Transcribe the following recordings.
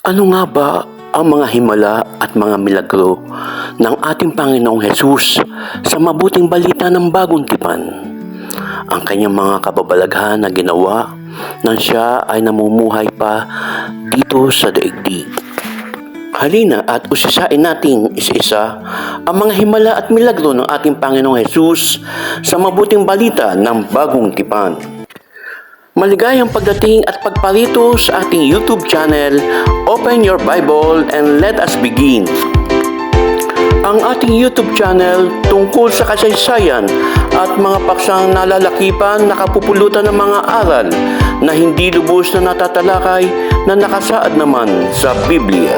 Ano nga ba ang mga himala at mga milagro ng ating Panginoong Hesus sa mabuting balita ng bagong tipan? Ang kanyang mga kababalaghan na ginawa nang siya ay namumuhay pa dito sa daigdig. Halina at usisain nating isa-isa ang mga himala at milagro ng ating Panginoong Hesus sa mabuting balita ng bagong tipan. Maligayang pagdating at pagparito sa ating YouTube channel. Open your Bible and let us begin. Ang ating YouTube channel tungkol sa kasaysayan at mga paksang nalalakipan na kapupulutan ng mga aral na hindi lubos na natatalakay na nakasaad naman sa Biblia.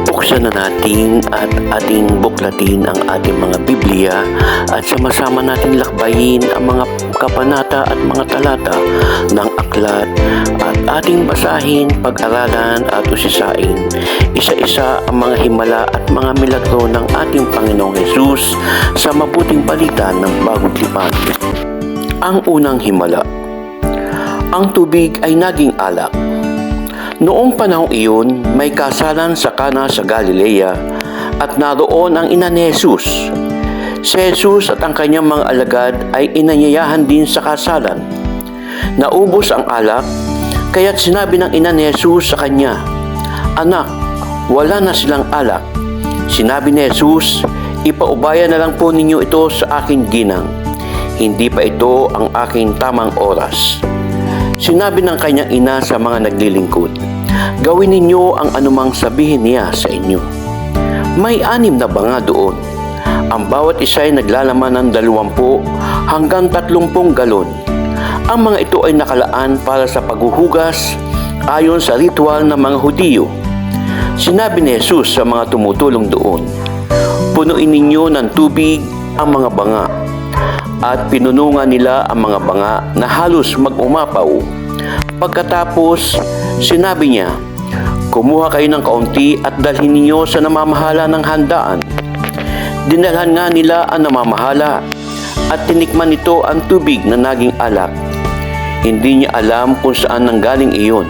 Buksan na natin at ating buklatin ang ating mga Biblia at sama-sama natin lakbayin ang mga kabanata at mga talata ng aklat at ating basahin, pag-aralan at usisain isa-isa ang mga himala at mga milagro ng ating Panginoong Hesus sa mabuting balita ng bagong tipan. Ang unang himala. Ang tubig ay naging alak. Noong panahong iyon, may kasalan sa Kana sa Galilea at naroon ang ina ni Jesus. Si Jesus at ang kanyang mga alagad ay inanyayahan din sa kasalan. Naubos ang alak, kaya't sinabi ng ina ni Jesus sa kanya, "Anak, wala na silang alak." Sinabi ni Jesus, "Ipaubaya na lang po ninyo ito sa aking ginang. Hindi pa ito ang aking tamang oras." Sinabi ng kanyang ina sa mga naglilingkod, "Gawin ninyo ang anumang sabihin niya sa inyo." May 6 na banga doon. Ang bawat isa ay naglalaman ng 20 hanggang 30 galon. Ang mga ito ay nakalaan para sa paghuhugas ayon sa ritual ng mga Hudiyo. Sinabi ni Jesus sa mga tumutulong doon, "Punuin ninyo ng tubig ang mga banga." At pinunungan nila ang mga banga na halos mag-umapaw. Pagkatapos, sinabi niya, "Kumuha kayo ng kaunti at dalhin ninyo sa namamahala ng handaan." Dinalhan nga nila ang namamahala at tinikman nito ang tubig na naging alak. Hindi niya alam kung saan nanggaling iyon,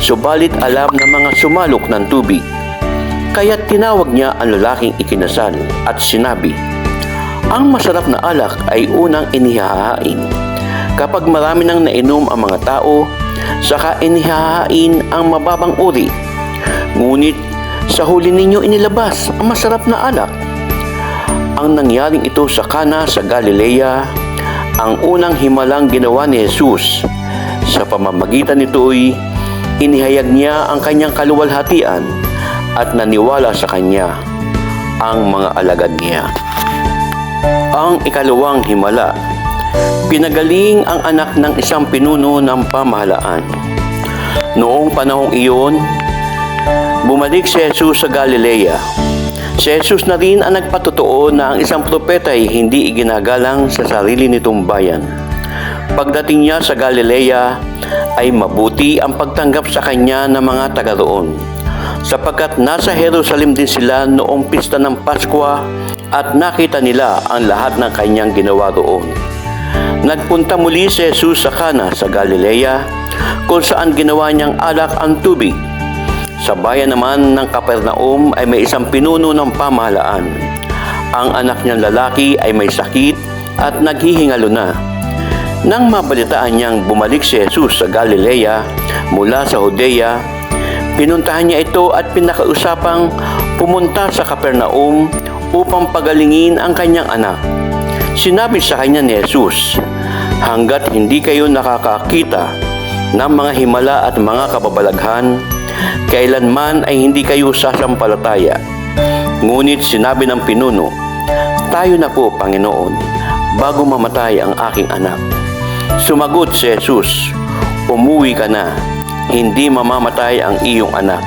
subalit alam ng mga sumalok ng tubig. Kaya't tinawag niya ang lalaking ikinasal at sinabi, "Ang masarap na alak ay unang inihahain. Kapag marami nang nainom ang mga tao, saka inihahain ang mababang uri. Ngunit sa huli ninyo inilabas ang masarap na alak." Ang nangyaring ito sa Kana sa Galilea, ang unang himalang ginawa ni Jesus. Sa pamamagitan nito'y inihayag niya ang kanyang kaluwalhatian at naniwala sa kanya ang mga alagad niya. Ang ikalawang himala. Pinagaling ang anak ng isang pinuno ng pamahalaan. Noong panahong iyon, bumalik si Jesus sa Galilea. Si Jesus na rin ang nagpatotoo na ang isang propeta ay hindi iginagalang sa sarili nitong bayan. Pagdating niya sa Galilea, ay mabuti ang pagtanggap sa kanya ng mga taga roon, sapagkat nasa Jerusalem din sila noong pista ng Paskwa at nakita nila ang lahat ng kanyang ginawa roon. Nagpunta muli si Jesus sa Kana sa Galilea, kung saan ginawa niyang alak ang tubig. Sa bayan naman ng Capernaum ay may isang pinuno ng pamahalaan. Ang anak niyang lalaki ay may sakit at naghihingalo na. Nang mabalitaan niyang bumalik si Jesus sa Galilea mula sa Judea, pinuntahan niya ito at pinakausapang pumunta sa Capernaum upang pagalingin ang kanyang anak. Sinabi sa kanya ni Jesus, "Hanggat hindi kayo nakakakita ng mga himala at mga kababalaghan, kailanman ay hindi kayo sasampalataya." Ngunit sinabi ng pinuno, "Tayo na po, Panginoon, bago mamatay ang aking anak." Sumagot si Jesus, "Umuwi ka na, hindi mamamatay ang iyong anak."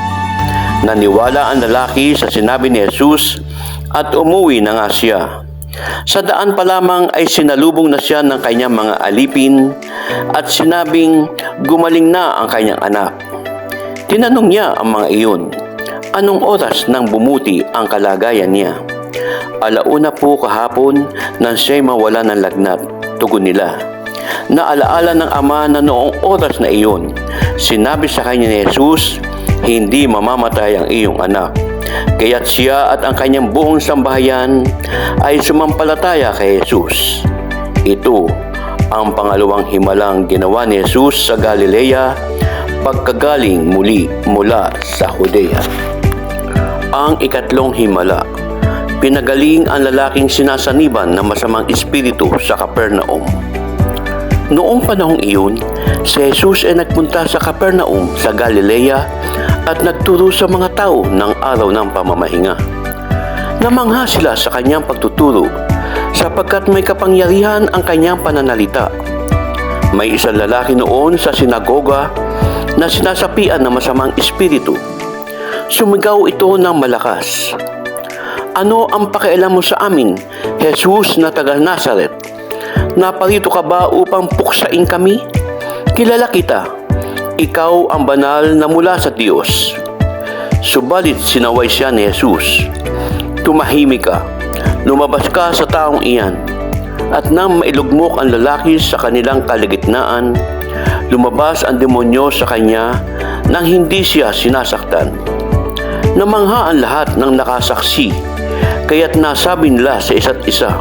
Naniwala ang lalaki sa sinabi ni Jesus at umuwi na nga siya. Sa daan pa lamang ay sinalubong na siya ng kanyang mga alipin at sinabing gumaling na ang kanyang anak. Tinanong niya ang mga iyon, anong oras nang bumuti ang kalagayan niya? "Alauna po kahapon nang siya'y mawala ng lagnat," tugon nila. Naalaala ng ama na noong oras na iyon, sinabi sa kanya ni Jesus, hindi mamamatay ang iyong anak. Kaya't siya at ang kanyang buong sambahayan ay sumampalataya kay Jesus. Ito ang pangalawang himalang ginawa ni Jesus sa Galilea pagkagaling muli mula sa Judea. Ang ikatlong himala, pinagaling ang lalaking sinasaniban ng masamang espiritu sa Capernaum. Noong panahong iyon, si Jesus ay nagpunta sa Capernaum sa Galilea at nagturo sa mga tao ng araw ng pamamahinga. Namangha sila sa kanyang pagtuturo sapagkat may kapangyarihan ang kanyang pananalita. May isang lalaki noon sa sinagoga na sinasapian ng masamang espiritu. Sumigaw ito ng malakas, "Ano ang pakialam mo sa amin, Jesus na taga Nazaret? Naparito ka ba upang puksain kami? Kilala kita, ikaw ang banal na mula sa Diyos." Subalit sinaway siya ni Jesus, "Tumahimik ka, lumabas ka sa taong iyan." At nang mailugmok ang lalaki sa kanilang kaligitnaan, lumabas ang demonyo sa kanya nang hindi siya sinasaktan. Namangha ang lahat ng nakasaksi, kaya't nasabi nila sa isa't isa,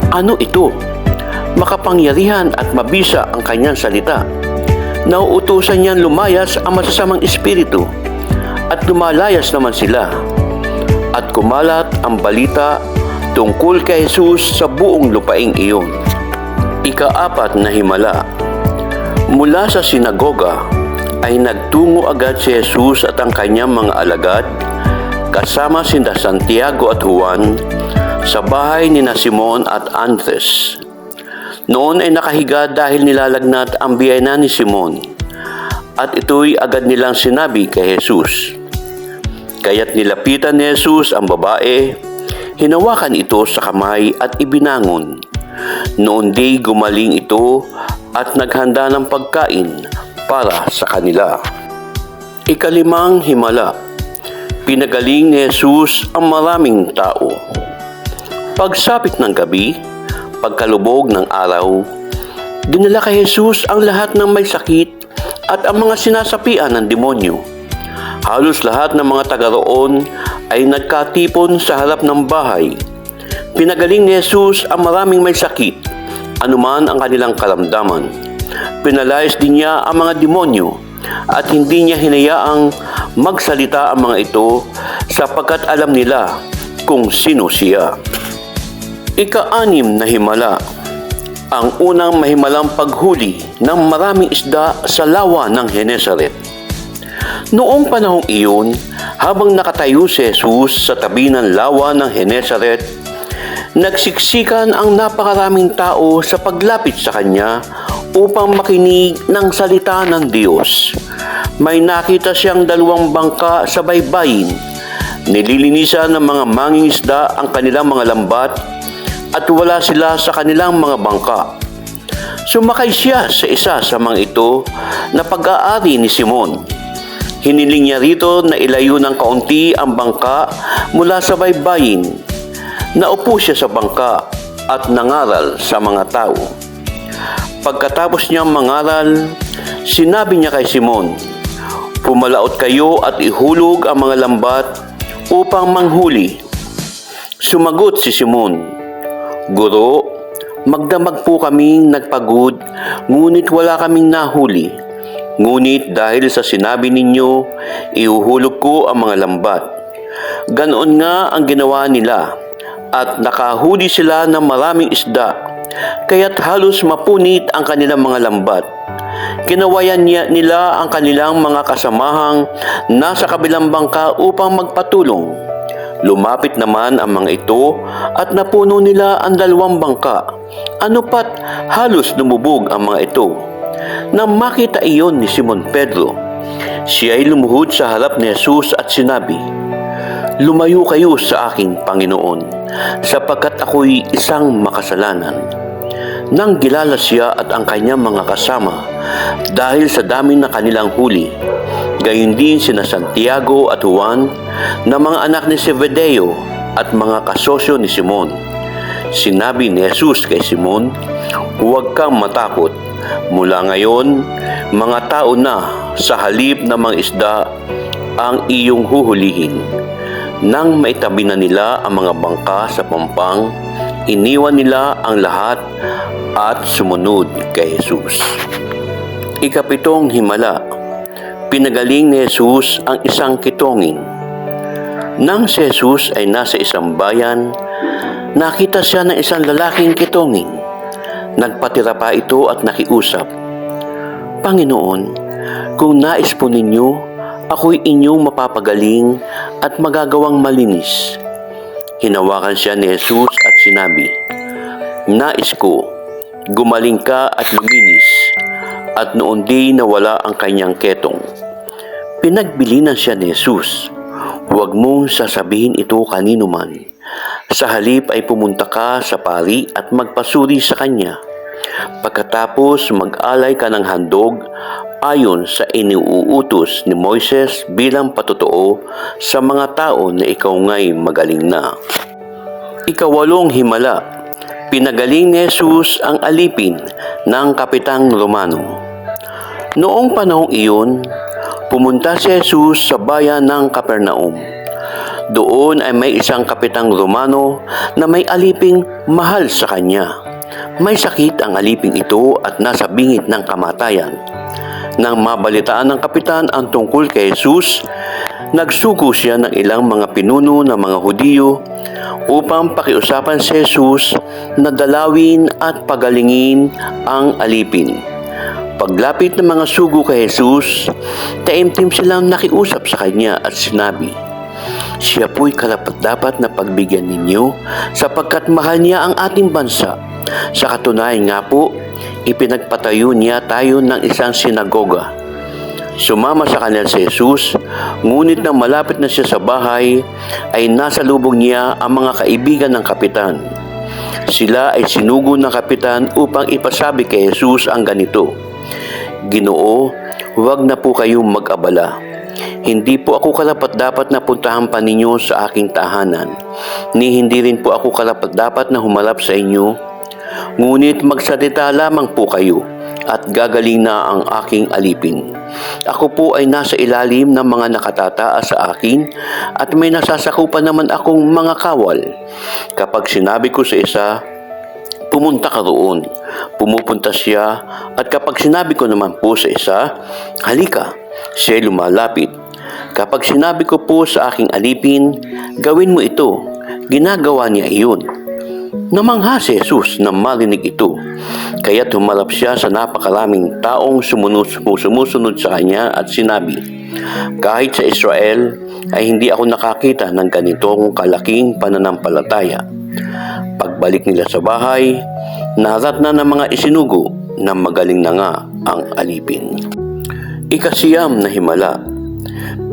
"Ano ito? Makapangyarihan at mabisa ang kanyang salita. Nauutusan niyang lumayas ang masasamang espiritu at lumalayas naman sila." At kumalat ang balita tungkol kay Jesus sa buong lupaing iyon. Ika-4 na himala, mula sa sinagoga ay nagtungo agad si Jesus at ang kanyang mga alagad kasama sina Santiago at Juan sa bahay ni Simon at Andres. Noon ay nakahiga dahil nilalagnat ang biyaya ni Simon, at ito'y agad nilang sinabi kay Jesus. Kaya't nilapitan ni Jesus ang babae, hinawakan ito sa kamay at ibinangon. Noon di gumaling ito at naghanda ng pagkain para sa kanila. Ika-5 himala, pinagaling ni Jesus ang maraming tao. Pagsapit ng gabi, pagkalubog ng araw, dinala kay Jesus ang lahat ng may sakit at ang mga sinasapian ng demonyo. Halos lahat ng mga taga roon ay nagkatipon sa harap ng bahay. Pinagaling ni Jesus ang maraming may sakit, anuman ang kanilang karamdaman. Pinalayas din niya ang mga demonyo at hindi niya hinayaang magsalita ang mga ito sapagkat alam nila kung sino siya. Ika-6 na himala, ang unang mahimalang paghuli ng maraming isda sa lawa ng Genesaret. Noong panahong iyon, habang nakatayo si Jesus sa tabi ng lawa ng Genesaret, nagsiksikan ang napakaraming tao sa paglapit sa kanya upang makinig ng salita ng Diyos. May nakita siyang 2 bangka sa baybayin. Nililinisan ng mga mangingisda ang kanilang mga lambat at wala sila sa kanilang mga bangka. Sumakay siya sa isa sa mga ito na pag-aari ni Simon. Hiniling niya rito na ilayo ng kaunti ang bangka mula sa baybayin. Naupo siya sa bangka at nangaral sa mga tao. Pagkatapos niyang mangaral, sinabi niya kay Simon, "Pumalaot kayo at ihulog ang mga lambat upang manghuli." Sumagot si Simon, "Guro, magdamag po kaming nagpagod, ngunit wala kaming nahuli. Ngunit dahil sa sinabi ninyo, ihuhulog ko ang mga lambat." Ganoon nga ang ginawa nila, at nakahuli sila ng maraming isda, kaya't halos mapunit ang kanilang mga lambat. Kinawayan nila ang kanilang mga kasamahang nasa kabilang bangka upang magpatulong. Lumapit naman ang mga ito at napuno nila ang 2 bangka. Ano pat halos lumubog ang mga ito. Nang makita iyon ni Simon Pedro, siya ay lumuhod sa harap ni Jesus at sinabi, "Lumayo kayo sa akin, Panginoon, sapagkat ako'y isang makasalanan." Nang gilala siya at ang kanyang mga kasama dahil sa dami na kanilang huli, gayon din sina Santiago at Juan na mga anak ni Zebedeo at mga kasosyo ni Simon. Sinabi ni Jesus kay Simon, "Huwag kang matakot. Mula ngayon, mga tao na sa halip na mga isda ang iyong huhulihin. Nang maitabi na nila ang mga bangka sa pampang, iniwan nila ang lahat at sumunod kay Jesus. Ikapitong himala, pinagaling ni Jesus ang isang kitongin. Nang si Jesus ay nasa isang bayan, nakita siya ng isang lalaking kitongin. Nagpatira pa ito at nakiusap, "Panginoon, kung nais po ninyo, ako'y inyong mapapagaling at magagawang malinis." Hinawakan siya ni Jesus at sinabi, "Nais ko, gumaling ka at luminis." At noon din nawala ang kanyang ketong. Pinagbilinan siya ni Jesus, "Huwag mong sasabihin ito kanino man. Sa halip ay pumunta ka sa pari at magpasuri sa kanya. Pagkatapos mag-alay ka ng handog ayon sa iniuutos ni Moises bilang patotoo sa mga tao na ikaw nga'y magaling na." Ikawalong himala, pinagaling ni Jesus ang alipin ng kapitang Romano. Noong panahong iyon, pumunta si Jesus sa bayan ng Capernaum. Doon ay may isang kapitang Romano na may aliping mahal sa kanya. May sakit ang aliping ito at nasa bingit ng kamatayan. Nang mabalitaan ng kapitan ang tungkol kay Jesus, nagsugo siya ng ilang mga pinuno ng mga Hudiyo upang pakiusapan si Jesus na dalawin at pagalingin ang alipin. Paglapit ng mga sugo kay Jesus, taimtim silang nakiusap sa kanya at sinabi, "Siya po'y karapat-dapat na pagbigyan ninyo sapagkat mahal niya ang ating bansa. Sa katunayan nga po, ipinagpatayo niya tayo ng isang sinagoga." Sumama sa kanila si Jesus, ngunit nang malapit na siya sa bahay, ay nasa lubong niya ang mga kaibigan ng kapitan. Sila ay sinugo ng kapitan upang ipasabi kay Jesus ang ganito, "Ginoo, huwag na po kayong mag-abala. Hindi po ako karapat-dapat na puntahan pa ninyo sa aking tahanan, ni hindi rin po ako karapat-dapat na humalap sa inyo. Ngunit magsalita lamang po kayo at gagaling na ang aking alipin. Ako po ay nasa ilalim ng mga nakatataas sa akin at may nasasakupan naman akong mga kawal. Kapag sinabi ko sa isa, pumunta ka roon, pumupunta siya, at kapag sinabi ko naman po sa isa, halika, siya lumalapit. Kapag sinabi ko po sa aking alipin, gawin mo ito, ginagawa niya iyon." Namangha si Jesus na marinig ito, kaya't humarap siya sa napakaraming taong sumusunod sa kanya at sinabi, "Kahit sa Israel ay hindi ako nakakita ng ganitong kalaking pananampalataya." Pagbalik nila sa bahay, naharap na ng mga isinugo na magaling na nga ang alipin. Ikasiyam na himala,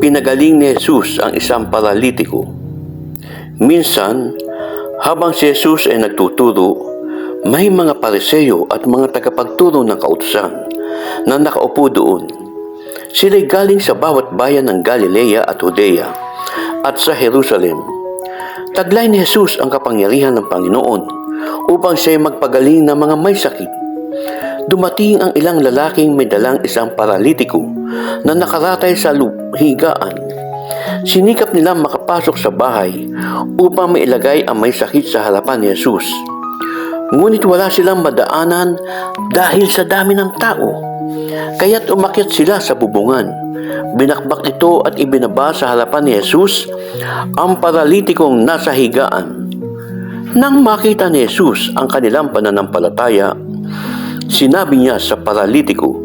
pinagaling ni Jesus ang isang paralitiko. Minsan, habang si Jesus ay nagtuturo, may mga Pariseo at mga tagapagturo ng kautusan na nakaupo doon. Sila'y galing sa bawat bayan ng Galilea at Judea at sa Jerusalem. Taglay ni Jesus ang kapangyarihan ng Panginoon upang siya'y magpagaling ng mga may sakit. Dumating ang ilang lalaking may dalang isang paralitiko na nakaratay sa higaan. Sinikap nilang makapasok sa bahay upang mailagay ang may sakit sa harapan ni Jesus. Ngunit wala silang madaanan dahil sa dami ng tao. Kaya't umakyat sila sa bubungan. Binakbak ito at ibinaba sa harapan ni Jesus ang paralitikong nasa higaan. Nang makita ni Jesus ang kanilang pananampalataya, sinabi niya sa paralitiko,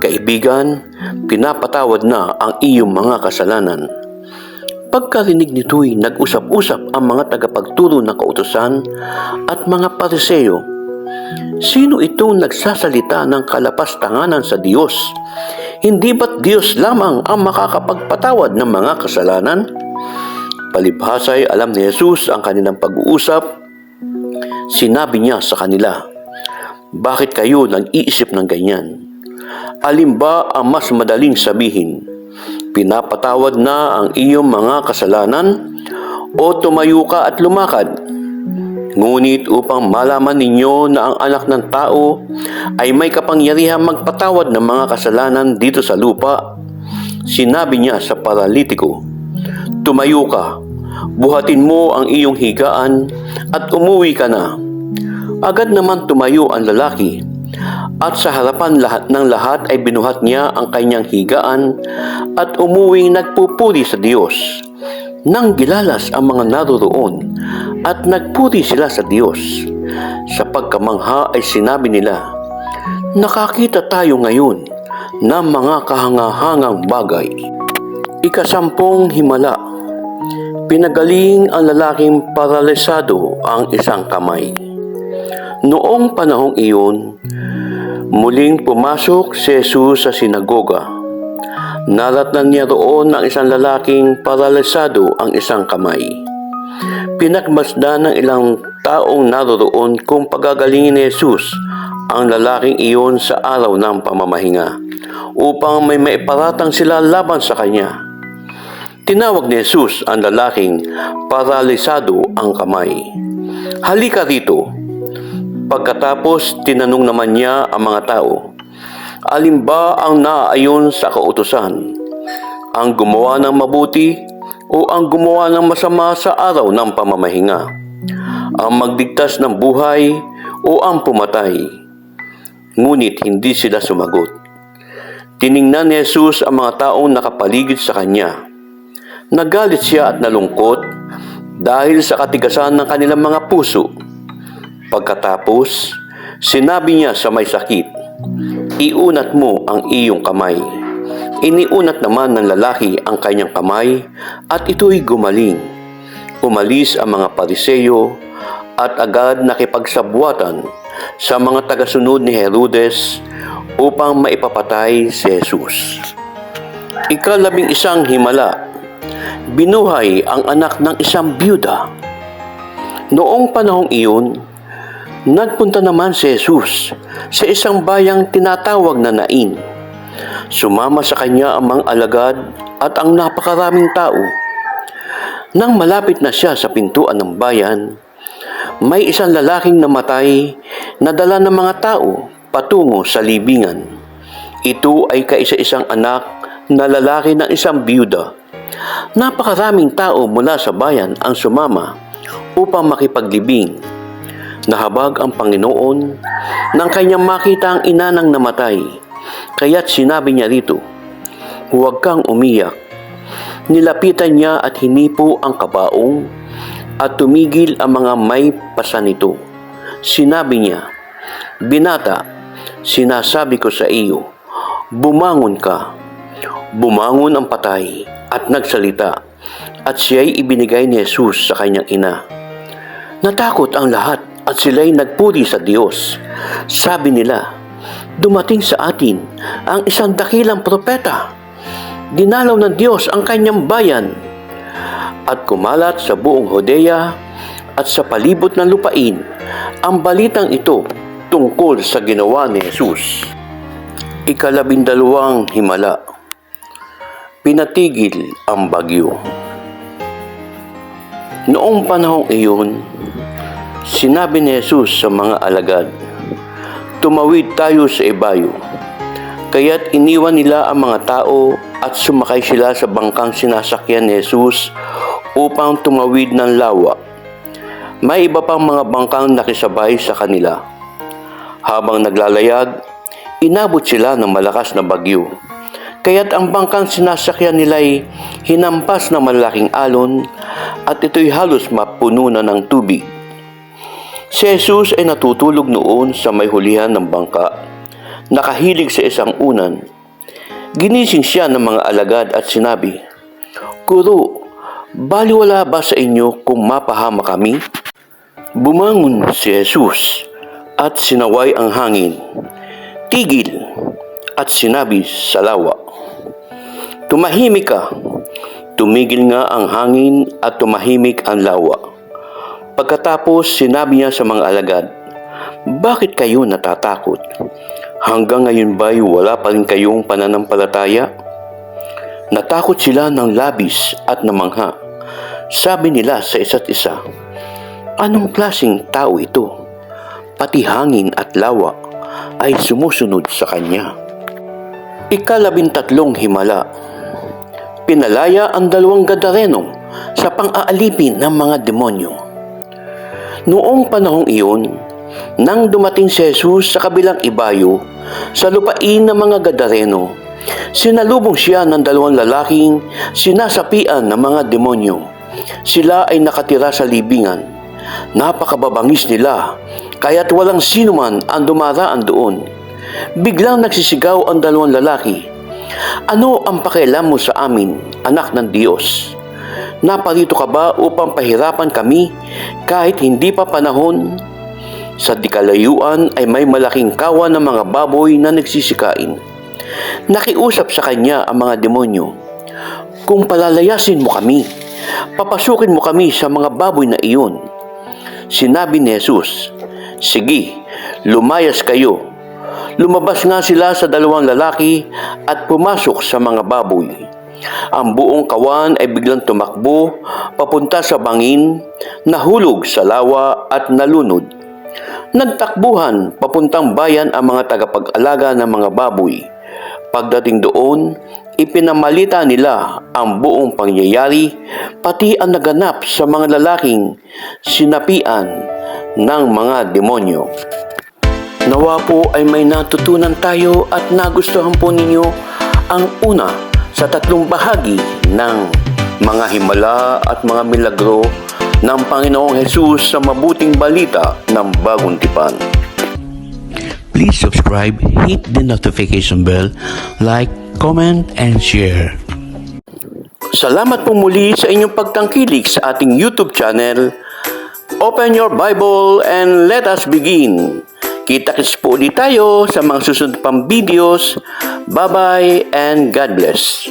"Kaibigan, pinapatawad na ang iyong mga kasalanan." Pagkarinig nito'y nag-usap-usap ang mga tagapagturo ng kautusan at mga Pariseo. "Sino itong nagsasalita ng kalapastanganan sa Diyos? Hindi ba't Diyos lamang ang makakapagpatawad ng mga kasalanan?" Palibhasa'y alam ni Jesus ang kanilang pag-uusap. Sinabi niya sa kanila, "Bakit kayo nag-iisip ng ganyan? Alin ba ang mas madaling sabihin? Pinapatawad na ang iyong mga kasalanan o tumayo ka at lumakad? Ngunit upang malaman ninyo na ang anak ng tao ay may kapangyarihan magpatawad ng mga kasalanan dito sa lupa, Sinabi niya sa paralitiko, "Tumayo ka, buhatin mo ang iyong higaan at umuwi ka na." Agad naman tumayo ang lalaki at sa harapan ng lahat ay binuhat niya ang kanyang higaan at umuwing nagpupuri sa Diyos. Nang gilalas ang mga naroroon at nagpuri sila sa Diyos. Sa pagkamangha ay sinabi nila, "Nakakita tayo ngayon ng mga kahangahangang bagay." Ikasampung himala. Pinagaling ang lalaking paralisado ang isang kamay. Noong panahong iyon, muling pumasok si Jesus sa sinagoga. Naratnan niya roon ng isang lalaking paralisado ang isang kamay. Pinagmasdan ng ilang taong naroroon kung pagagalingin ni Jesus ang lalaking iyon sa araw ng pamamahinga upang may maiparatang sila laban sa kanya. Tinawag ni Jesus ang lalaking paralisado ang kamay. "Halika rito." Pagkatapos, tinanong naman niya ang mga tao, "Alin ba ang naaayon sa kautusan? Ang gumawa ng mabuti o ang gumawa ng masama sa araw ng pamamahinga? Ang magligtas ng buhay o ang pumatay?" Ngunit hindi sila sumagot. Tiningnan ni Jesus ang mga taong nakapaligid sa kanya. Nagalit siya at nalungkot dahil sa katigasan ng kanilang mga puso. Pagkatapos, sinabi niya sa may sakit, "Iunat mo ang iyong kamay." Iniunat naman ng lalaki ang kanyang kamay at ito'y gumaling. Umalis ang mga Pariseyo at agad nakipagsabwatan sa mga tagasunod ni Herodes upang maipapatay si Jesus. Ika-11 himala. Binuhay ang anak ng isang byuda. Noong panahong iyon, nagpunta naman si Jesus sa isang bayang tinatawag na Nain. Sumama sa kanya ang mga alagad at ang napakaraming tao. Nang malapit na siya sa pintuan ng bayan, may isang lalaking namatay na dala ng mga tao patungo sa libingan. Ito ay kaisa-isang anak na lalaki ng isang byuda. Napakaraming tao mula sa bayan ang sumama upang makipaglibing. Nahabag ang Panginoon nang kanyang makita ang ina ng namatay, kaya't sinabi niya rito, "Huwag kang umiyak." Nilapitan niya at hinipo ang kabaong at tumigil ang mga may pasa nito. Sinabi niya, "Binata, sinasabi ko sa iyo, bumangon ka." Bumangon ang patay at nagsalita, at siya'y ibinigay ni Jesus sa kanyang ina. Natakot ang lahat at sila'y nagpuri sa Diyos. Sabi nila, "Dumating sa atin ang isang dakilang propeta. Dinalaw ng Diyos ang kanyang bayan." At kumalat sa buong Judea at sa palibot ng lupain ang balitang ito tungkol sa ginawa ni Jesus. Ika-12 himala. Pinatigil ang bagyo. Noong panahong iyon, sinabi ni Jesus sa mga alagad, "Tumawid tayo sa ibayo." Kaya't iniwan nila ang mga tao at sumakay sila sa bangkang sinasakyan ni Jesus upang tumawid ng lawa. May iba pang mga bangkang nakisabay sa kanila. Habang naglalayag, inabot sila ng malakas na bagyo. Kaya't ang bangkang sinasakyan nila'y hinampas ng malaking alon at ito'y halos mapuno na ng tubig. Si Jesus ay natutulog noon sa may hulihan ng bangka, nakahilig sa isang unan. Ginising siya ng mga alagad at sinabi, "Guro, baliwala ba sa inyo kung mapahama kami?" Bumangon si Jesus at sinaway ang hangin. "Tigil!" at sinabi sa lawa, "Tumahimik ka." Tumigil nga ang hangin at tumahimik ang lawa. Pagkatapos sinabi niya sa mga alagad, "Bakit kayo natatakot? Hanggang ngayon ba'y wala pa rin kayong pananampalataya?" Natakot sila ng labis at namangha. Sabi nila sa isa't isa, "Anong klaseng tao ito? Pati hangin at lawa ay sumusunod sa kanya." Ika-13 himala. pinalaya ang 2 Gadareno sa pang-aalipin ng mga demonyo. Noong panahong iyon, nang dumating si Jesus sa kabilang ibayo sa lupain ng mga Gadareno, sinalubong siya ng 2 lalaking sinasapian ng mga demonyo. Sila ay nakatira sa libingan. Napakababangis nila, kaya't walang sinuman ang dumaraan doon. Biglang nagsisigaw ang 2 lalaki, "Ano ang pakialam mo sa amin, anak ng Diyos? Naparito ka ba upang pahirapan kami kahit hindi pa panahon?" Sa dikalayuan ay may malaking kawan ng mga baboy na nagsisikain. Nakiusap sa kanya ang mga demonyo, "Kung palalayasin mo kami, papasukin mo kami sa mga baboy na iyon." Sinabi ni Jesus, "Sige, lumayas kayo." Lumabas nga sila sa 2 lalaki at pumasok sa mga baboy. Ang buong kawan ay biglang tumakbo papunta sa bangin, nahulog sa lawa at nalunod. Nagtakbuhan papuntang bayan ang mga tagapag-alaga ng mga baboy. Pagdating doon, ipinamalita nila ang buong pangyayari, pati ang naganap sa mga lalaking sinapian ng mga demonyo. Nawa po ay may natutunan tayo at nagustuhan po ninyo ang una sa 3 bahagi ng mga himala at mga milagro ng Panginoong Jesus sa mabuting balita ng Bagong Tipan. Please subscribe, hit the notification bell, like, comment, and share. Salamat po muli sa inyong pagtangkilik sa ating YouTube channel. Open your Bible and let us begin. Kita-kits po ulit tayo sa mga susunod pang videos. Bye-bye and God bless.